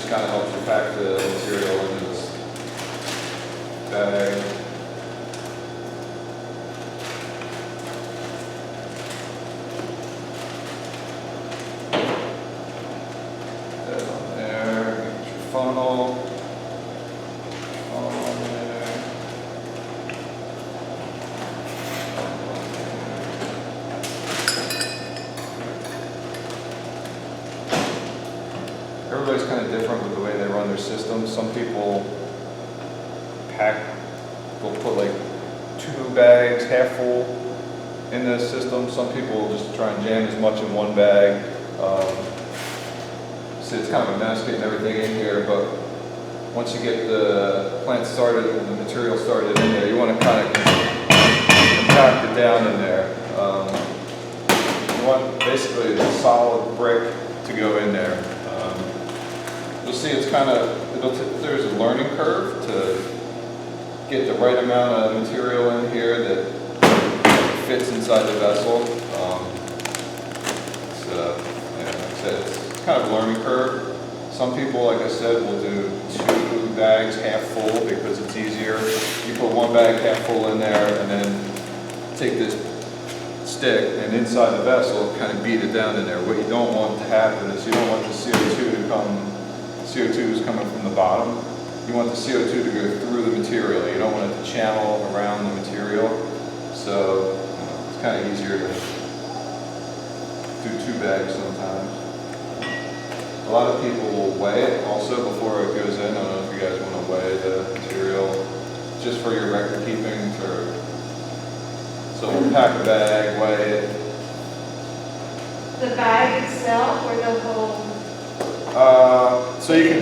just kind of helps you pack the material into this bag. That on there, get your funnel. On there. Everybody's kind of different with the way they run their system. Some people they'll put like 2 bags half full in the system. Some people just try and jam as much in one bag. So it's kind of a mess getting everything in here, but once you get the plant started and the material started in there, you want to kind of compact it down in there. You want basically a solid brick to go in there. You'll see it's kind of, there's a learning curve to get the right amount of material in here that fits inside the vessel. Like I said, it's kind of a learning curve. Some people, like I said, will do 2 bags half full because it's easier. You put 1 bag half full in there and then take this stick and inside the vessel kind of beat it down in there. What you don't want to happen is you don't want the CO2 to come. CO2 is coming from the bottom. You want the CO2 to go through the material. You don't want it to channel around the material. So it's kind of easier to do 2 bags sometimes. A lot of people will weigh it also before it goes in. I don't know if you guys want to weigh the material just for your record keeping. So we'll pack a bag, weigh it. The bag itself or the whole? So you can